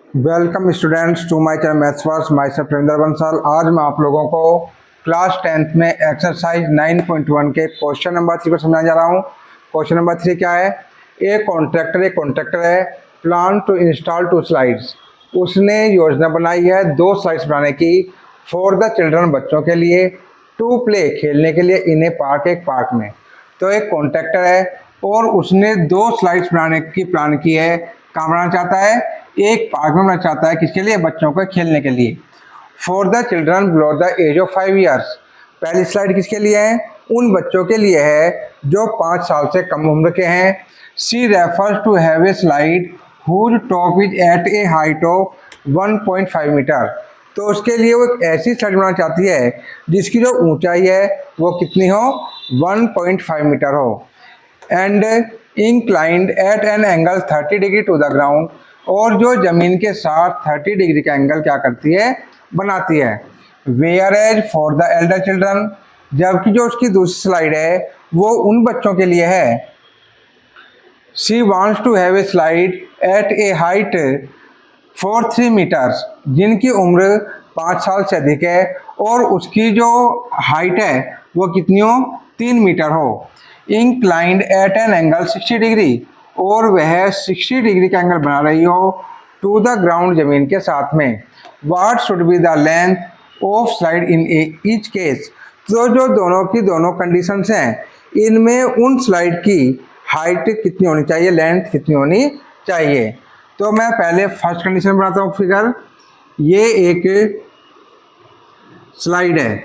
Welcome students to my channel maths first. Myself Ravindra Bansal. आज मैं आप लोगों को क्लास 10th में एक्सरसाइज 9.1 के क्वेश्चन नंबर 3 को समझाने जा रहा हूँ। क्वेश्चन नंबर 3 क्या है? एक कॉन्ट्रैक्टर है, प्लान टू इंस्टॉल 2 स्लाइड्स। उसने योजना बनाई है 2 स्लाइड्स बनाने की फॉर द चिल्ड्रन, बच्चों के लिए, टू प्ले, खेलने के लिए, इन ए पार्क, एक पार्क में। तो एक कॉन्ट्रैक्टर है और उसने 2 स्लाइड्स बनाने की प्लान की है। कहाँ बनाना चाहता है? एक पार्क में बनाना चाहता है। किसके लिए? बच्चों को खेलने के लिए। For the children below the age of 5 years. पहली स्लाइड किसके लिए है? उन बच्चों के लिए है जो 5 साल से कम उम्र के हैं। She refers to have a slide whose top is at a height of 1.5 metre. तो उसके लिए वो एक ऐसी स्लाइड बनाना चाहती है जिसकी जो ऊंचाई है वो कितनी हो? 1.5 मीटर हो। And inclined at an angle 30 degree to the ground. और जो जमीन के साथ 30 डिग्री का एंगल क्या करती है? बनाती है। Whereas for the elder children. जबकि जो उसकी दूसरी स्लाइड है वो उन बच्चों के लिए है। She wants to have a slide at a height for 3 metres. जिनकी उम्र 5 साल से अधिक है और उसकी जो हाइट है वो कितनी हो? 3 मीटर हो। Inclined at an angle 60 degree. और वह 60 डिग्री का एंगल बना रही हो टू द ग्राउंड, जमीन के साथ में। What should be the length of slide in each case. तो जो दोनों की दोनों कंडीशंस हैं, इनमें उन स्लाइड की हाइट कितनी होनी चाहिए, लेंथ कितनी होनी चाहिए। तो मैं पहले फर्स्ट कंडीशन बनाता हूँ फिगर। ये एक स्लाइड है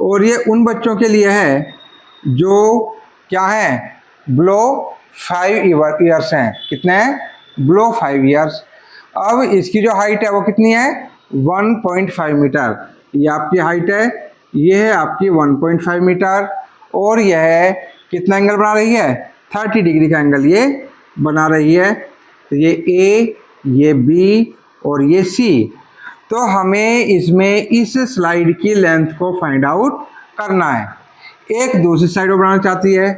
और ये उन बच्चों के लिए है जो क्या है? बिलो 5 ईयर्स हैं। कितने हैं? Below 5 years. अब इसकी जो हाइट है वो कितनी है? 1.5 मीटर। ये आपकी हाइट है, ये है आपकी 1.5 मीटर। और यह कितना एंगल बना रही है? 30 डिग्री का एंगल ये बना रही है। तो ये ए, ये बी और ये सी। तो हमें इसमें इस स्लाइड की लेंथ को फाइंड आउट करना है। एक दूसरी स्लाइड बनाना चाहती है।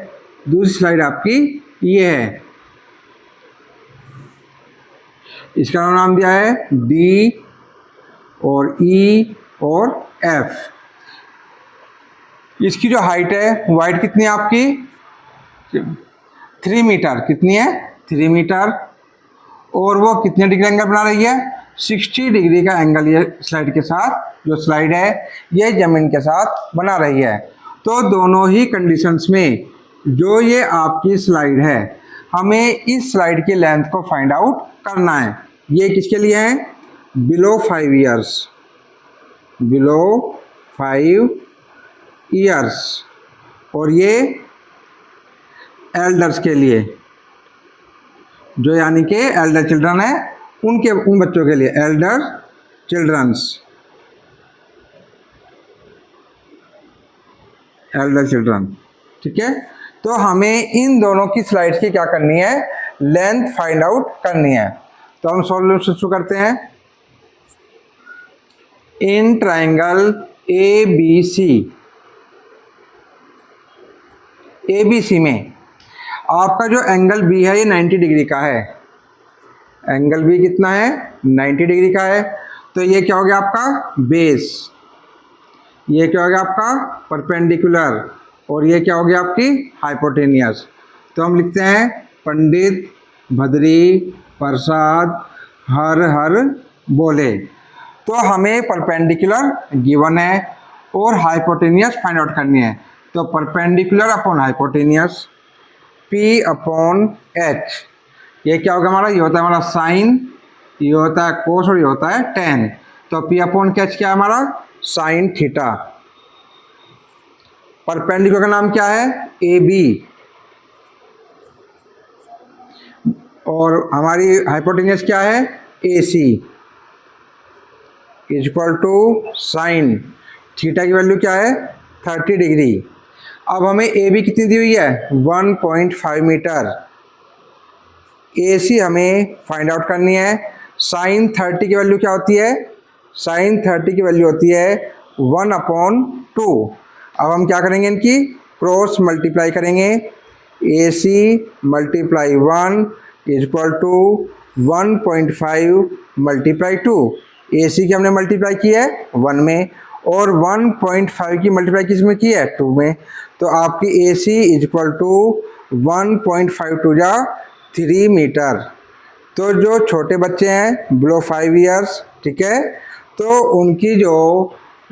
दूसरी स्लाइड आपकी ये है, इसका नाम दिया है बी और ई और एफ। इसकी जो हाइट है वो हाइट कितनी है आपकी? 3 मीटर। कितनी है? 3 मीटर। और वो कितने डिग्री एंगल बना रही है? 60 डिग्री का एंगल ये स्लाइड के साथ, जो स्लाइड है ये जमीन के साथ बना रही है। तो दोनों ही कंडीशंस में जो ये आपकी स्लाइड है, हमें इस स्लाइड की लेंथ को फाइंड आउट करना है। ये किसके लिए है? Below 5 years. Below 5 years. और ये एल्डर्स के लिए, जो यानी कि एल्डर चिल्ड्रन है, उन बच्चों के लिए, एल्डर चिल्ड्रंस, एल्डर चिल्ड्रन। ठीक है। तो हमें इन दोनों की स्लाइड्स की क्या करनी है? लेंथ फाइंड आउट करनी है। तो हम सॉल्यूशन शुरू करते हैं। In triangle A B C, A B C में आपका जो एंगल बी है ये 90 डिग्री का है। एंगल बी कितना है? 90 डिग्री का है। तो ये क्या हो गया आपका? बेस। ये क्या हो गया आपका? परपेंडिकुलर। और ये क्या हो गया आपकी? हाइपोटेनियस। तो हम लिखते हैं पंडित भद्री प्रसाद हर हर बोले। तो हमें परपेंडिकुलर गिवन है और हाइपोटेनियस फाइंड आउट करनी है। तो perpendicular upon hypotenuse, P upon H। ये क्या होगा हमारा? ये होता है हमारा साइन, ये होता है कोस और ये होता है टेन। तो P अपॉन H क्या है हमारा? Sine theta. परपेंडिकुलर का नाम क्या है? AB। और हमारी हाइपोटेनियस क्या है? AC is equal to sine theta की वैल्यू क्या है? 30 डिग्री। अब हमें AB कितनी दी हुई है? 1.5 मीटर। AC हमें फाइंड आउट करनी है। साइन 30 की वैल्यू क्या होती है? साइन 30 की वैल्यू होती है 1/2। अब हम क्या करेंगे? इनकी क्रॉस मल्टीप्लाई करेंगे। AC multiply 1 is equal to 1.5 multiply 2, AC की हमने मल्टीप्लाई की है 1 में और 1.5 की मल्टीप्लाई किस में की है 2 में। तो आपकी AC इक्वल टू 1.5 टू जा 3 मीटर। तो जो छोटे बच्चे हैं बिलो 5 इयर्स, ठीक है, तो उनकी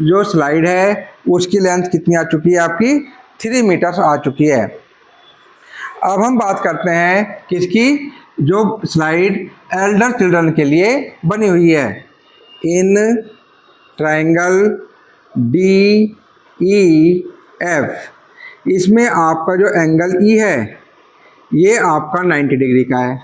जो स्लाइड है उसकी लेंथ कितनी आ चुकी है आपकी 3 मीटर्स आ चुकी है। अब हम बात करते हैं किसकी, जो स्लाइड एल्डर चिल्ड्रन के लिए बनी हुई है। इन ट्रायंगल DEF, इसमें आपका जो एंगल E है ये आपका 90 डिग्री का है।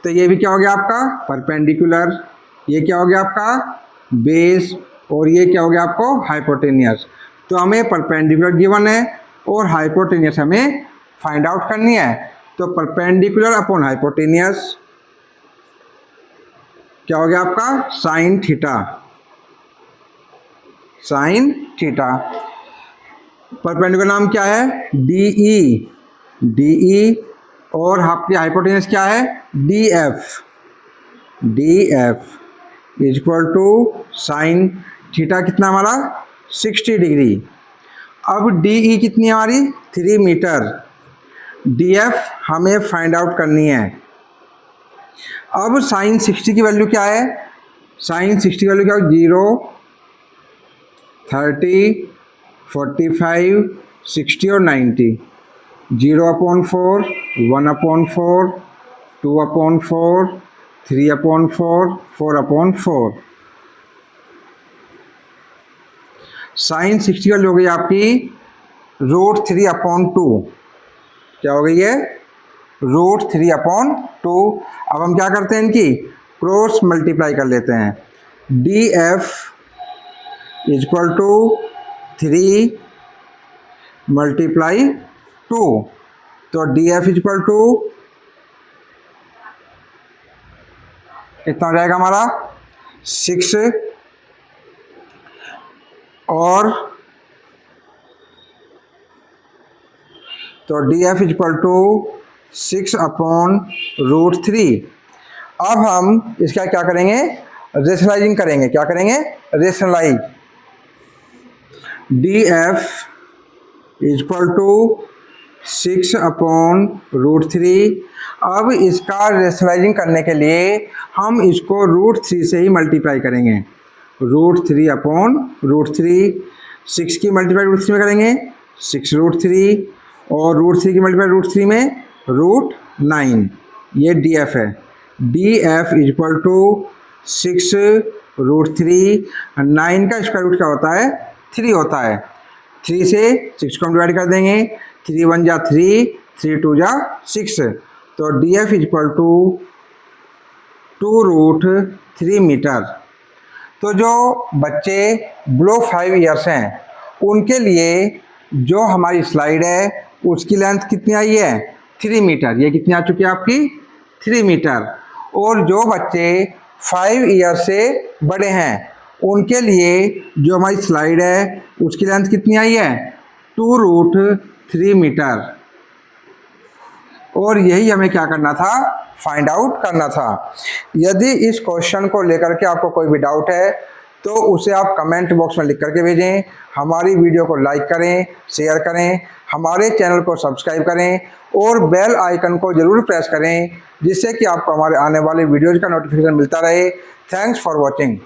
तो ये भी क्या हो गया आपका परपेंडिकुलर, ये क्या हो गया आपका बेस और ये क्या हो गया आपको हाइपोटेनियस। तो हमें परपेंडिकुलर गिवन है और हाइपोटेनियस हमें फाइंड आउट करनी है। तो परपेंडिकुलर अपॉन हाइपोटेनियस क्या हो गया आपका sine theta, sine theta. Perpendicular नाम क्या है DE और आपकी हाइपोटेनियस क्या है DF equal to sine theta कितना हमारा 60 डिग्री। अब DE कितनी है हमारी 3 मीटर, DF हमें फाइंड आउट करनी है। अब साइन 60 की वैल्यू क्या है, साइन 60 की वैल्यू क्या है 0, 30, 45, 60 और 90। 0/4, 1/4, 2/4, 3/4, 4/4। साइन 60 की वैल्यू हो गई आपकी √3/2। क्या हो गई है √3/2। अब हम क्या करते हैं इनकी क्रॉस मल्टीप्लाई कर लेते हैं। DF इक्वल टू 3 मल्टीप्लाई 2, तो DF इक्वल टू कितना हो जाएगा हमारा 6 और तो DF इक्वल टू 6/√3। अब हम इसका क्या करेंगे रेशनलाइजिंग करेंगे, क्या करेंगे रेशनलाइज। DF equal to 6/√3। अब इसका रेशनलाइजिंग करने के लिए हम इसको √3 से ही मल्टीप्लाई करेंगे। √3/√3, 6 की मल्टीप्लाई √3 में करेंगे 6√3 और √3 की मल्टीप्लाई √3 में √9। ये DF है। DF इक्वल टू 6√3, 9 का स्क्वायर रूट क्या होता है 3 होता है। 3 से 6 को हम डिवाइड कर देंगे, 3 1 जा 3, 3 2 जा 6। तो DF इक्वल टू 2√3 मीटर। तो जो बच्चे बिलो 5 इयर्स हैं उनके लिए जो हमारी स्लाइड है उसकी लेंथ कितनी आई है 3 मीटर। ये कितनी आ चुकी है आपकी 3 मीटर। और जो बच्चे 5 ईयर से बड़े हैं उनके लिए जो हमारी स्लाइड है उसकी लेंथ कितनी आई है 2√3 मीटर। और यही हमें क्या करना था फाइंड आउट करना था। यदि इस क्वेश्चन को लेकर के आपको कोई भी डाउट है तो उसे आप कमेंट बॉक्स में लिख करके भेजें। हमारी वीडियो को लाइक करें, शेयर करें, हमारे चैनल को सब्सक्राइब करें और बेल आइकन को ज़रूर प्रेस करें जिससे कि आपको हमारे आने वाले वीडियोज़ का नोटिफिकेशन मिलता रहे। Thanks for watching.